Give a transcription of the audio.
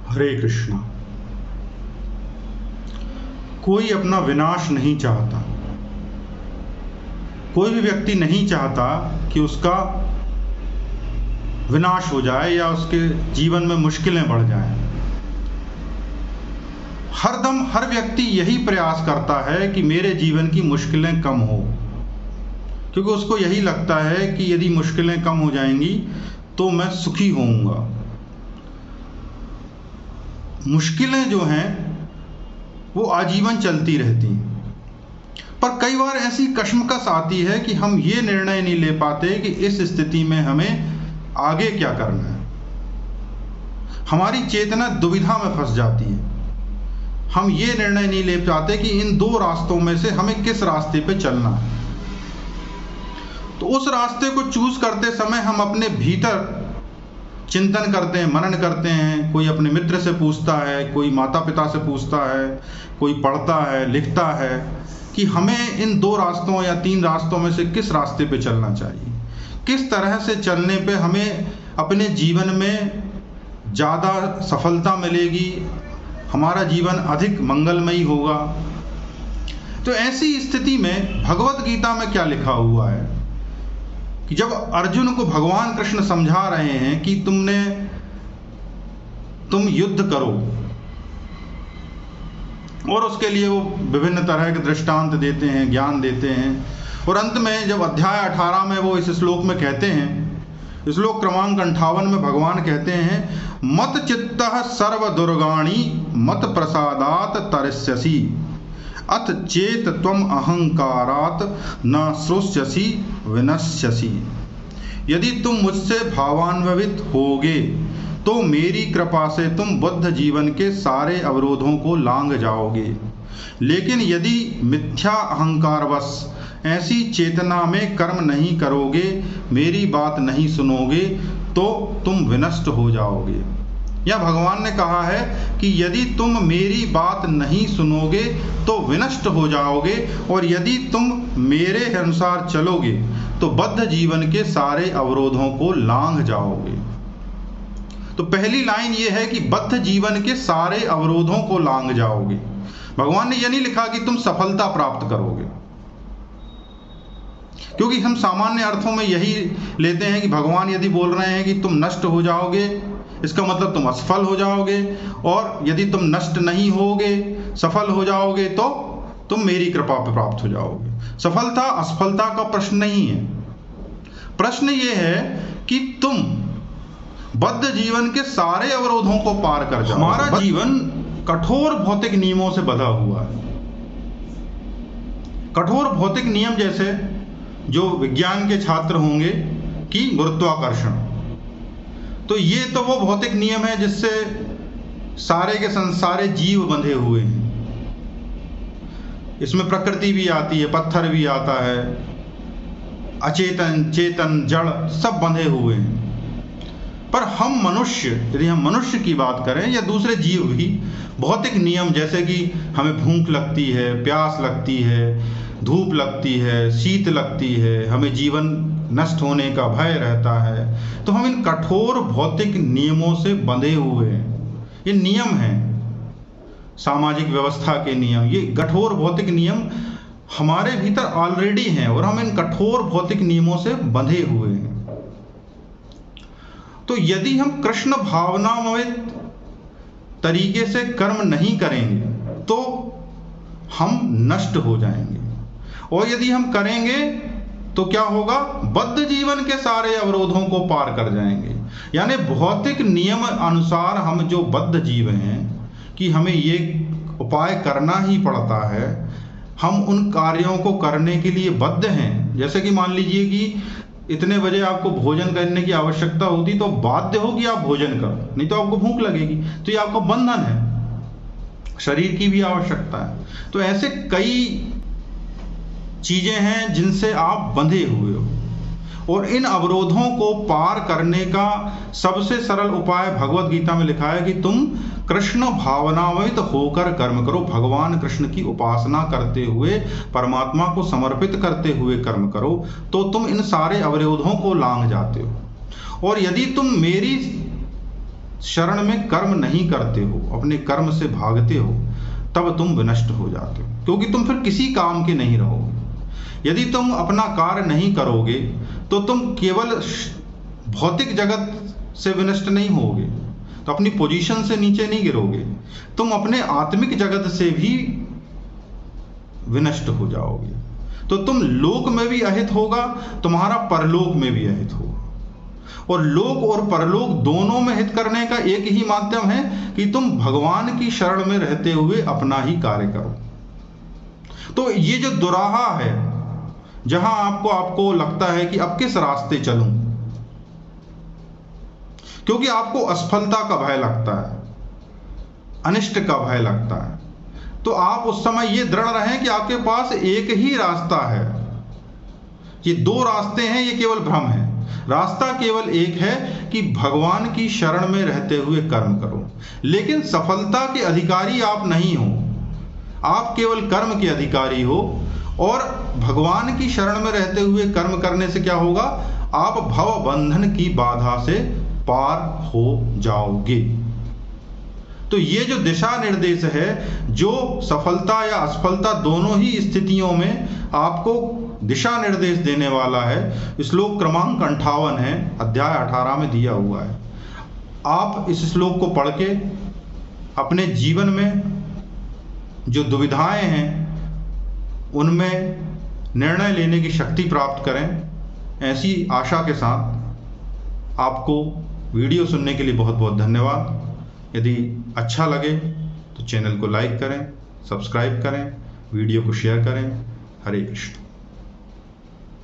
हरे कृष्णा। कोई अपना विनाश नहीं चाहता। कोई भी व्यक्ति नहीं चाहता कि उसका विनाश हो जाए या उसके जीवन में मुश्किलें बढ़ जाएं। हरदम हर व्यक्ति यही प्रयास करता है कि मेरे जीवन की मुश्किलें कम हो, क्योंकि उसको यही लगता है कि यदि मुश्किलें कम हो जाएंगी तो मैं सुखी होऊंगा। मुश्किलें जो हैं वो आजीवन चलती रहती हैं, पर कई बार ऐसी कश्मकश आती है कि हम ये निर्णय नहीं ले पाते कि इस स्थिति में हमें आगे क्या करना है। हमारी चेतना दुविधा में फंस जाती है। हम ये निर्णय नहीं ले पाते कि इन दो रास्तों में से हमें किस रास्ते पे चलना है। तो उस रास्ते को चूज करते समय हम अपने भीतर चिंतन करते हैं, मनन करते हैं। कोई अपने मित्र से पूछता है, कोई माता पिता से पूछता है, कोई पढ़ता है, लिखता है कि हमें इन दो रास्तों या तीन रास्तों में से किस रास्ते पे चलना चाहिए, किस तरह से चलने पे हमें अपने जीवन में ज़्यादा सफलता मिलेगी, हमारा जीवन अधिक मंगलमयी होगा। तो ऐसी स्थिति में भगवत गीता में क्या लिखा हुआ है कि जब अर्जुन को भगवान कृष्ण समझा रहे हैं कि तुम युद्ध करो, और उसके लिए वो विभिन्न तरह के दृष्टांत देते हैं, ज्ञान देते हैं, और अंत में जब अध्याय 18 में वो इस श्लोक में कहते हैं, श्लोक क्रमांक 58 में भगवान कहते हैं, मत चित्तः सर्व दुर्गाणि मत प्रसादात तरिष्यसि अथ चेत त्वम अहंकारात न श्रोष्यसि विनश्यसि। यदि तुम मुझसे भावान्वित होगे तो मेरी कृपा से तुम बुद्ध जीवन के सारे अवरोधों को लांघ जाओगे, लेकिन यदि मिथ्या अहंकारवश ऐसी चेतना में कर्म नहीं करोगे, मेरी बात नहीं सुनोगे, तो तुम विनष्ट हो जाओगे। या भगवान ने कहा है कि यदि तुम मेरी बात नहीं सुनोगे तो विनष्ट हो जाओगे, और यदि तुम मेरे अनुसार चलोगे तो बद्ध जीवन के सारे अवरोधों को लांघ जाओगे। तो पहली लाइन ये है कि बद्ध जीवन के सारे अवरोधों को लांघ जाओगे। भगवान ने यह नहीं लिखा कि तुम सफलता प्राप्त करोगे, क्योंकि हम सामान्य अर्थों में यही लेते हैं कि भगवान यदि बोल रहे हैं कि तुम नष्ट हो जाओगे, इसका मतलब तुम असफल हो जाओगे, और यदि तुम नष्ट नहीं होगे, सफल हो जाओगे, तो तुम मेरी कृपा पे प्राप्त हो जाओगे। सफलता असफलता का प्रश्न नहीं है। प्रश्न ये है कि तुम बद्ध जीवन के सारे अवरोधों को पार कर जाओ। हमारा जीवन कठोर भौतिक नियमों से बंधा हुआ है। कठोर भौतिक नियम जैसे जो विज्ञान के छात्र होंगे कि गुरुत्वाकर्षण, तो ये तो वो भौतिक नियम है जिससे सारे के सारे जीव बंधे हुए हैं। इसमें प्रकृति भी आती है, पत्थर भी आता है, अचेतन चेतन जड़ सब बंधे हुए हैं। पर हम मनुष्य, यदि हम मनुष्य की बात करें या दूसरे जीव भी, भौतिक नियम जैसे कि हमें भूख लगती है, प्यास लगती है, धूप लगती है, शीत लगती है, हमें जीवन नष्ट होने का भय रहता है, तो हम इन कठोर भौतिक नियमों से बंधे हुए हैं। ये नियम हैं, सामाजिक व्यवस्था के नियम। ये कठोर भौतिक नियम हमारे भीतर ऑलरेडी हैं और हम इन कठोर भौतिक नियमों से बंधे हुए हैं। तो यदि हम कृष्ण भावनामृत तरीके से कर्म नहीं करेंगे तो हम नष्ट हो जाएंगे, और यदि हम करेंगे तो क्या होगा, बद्ध जीवन के सारे अवरोधों को पार कर जाएंगे। यानी भौतिक नियम अनुसार हम जो बद्ध जीव हैं कि हमें ये उपाय करना ही पड़ता है, हम उन कार्यों को करने के लिए बद्ध हैं। जैसे कि मान लीजिए कि इतने बजे आपको भोजन करने की आवश्यकता होती तो बाध्य हो कि आप भोजन करो, नहीं तो आपको भूख लगेगी। तो ये आपका बंधन है, शरीर की भी आवश्यकता है। तो ऐसे कई चीजें हैं जिनसे आप बंधे हुए हो, और इन अवरोधों को पार करने का सबसे सरल उपाय भगवत गीता में लिखा है कि तुम कृष्ण भावनामृत होकर कर्म करो। भगवान कृष्ण की उपासना करते हुए, परमात्मा को समर्पित करते हुए कर्म करो, तो तुम इन सारे अवरोधों को लांघ जाते हो। और यदि तुम मेरी शरण में कर्म नहीं करते हो, अपने कर्म से भागते हो, तब तुम विनष्ट हो जाते हो, क्योंकि तुम फिर किसी काम के नहीं रहोगे। यदि तुम अपना कार्य नहीं करोगे तो तुम केवल भौतिक जगत से विनष्ट नहीं होगे, तो अपनी पोजीशन से नीचे नहीं गिरोगे, तुम अपने आत्मिक जगत से भी विनष्ट हो जाओगे। तो तुम लोक में भी अहित होगा, तुम्हारा परलोक में भी अहित होगा। और लोक और परलोक दोनों में हित करने का एक ही माध्यम है कि तुम भगवान की शरण में रहते हुए अपना ही कार्य करो। तो ये जो दुराहा है, जहां आपको लगता है कि अब किस रास्ते चलूं, क्योंकि आपको असफलता का भय लगता है, अनिष्ट का भय लगता है, तो आप उस समय ये दृढ़ रहें कि आपके पास एक ही रास्ता है। ये दो रास्ते हैं, ये केवल भ्रम है। रास्ता केवल एक है कि भगवान की शरण में रहते हुए कर्म करो। लेकिन सफलता के अधिकारी आप नहीं हो, आप केवल कर्म के अधिकारी हो। और भगवान की शरण में रहते हुए कर्म करने से क्या होगा, आप भव बंधन की बाधा से पार हो जाओगे। तो ये जो दिशा निर्देश है, जो सफलता या असफलता दोनों ही स्थितियों में आपको दिशा निर्देश देने वाला है, श्लोक क्रमांक 58 है, अध्याय 18 में दिया हुआ है। आप इस श्लोक को पढ़ के अपने जीवन में जो दुविधाएं हैं उनमें निर्णय लेने की शक्ति प्राप्त करें। ऐसी आशा के साथ आपको वीडियो सुनने के लिए बहुत बहुत धन्यवाद। यदि अच्छा लगे तो चैनल को लाइक करें, सब्सक्राइब करें, वीडियो को शेयर करें। हरे कृष्ण।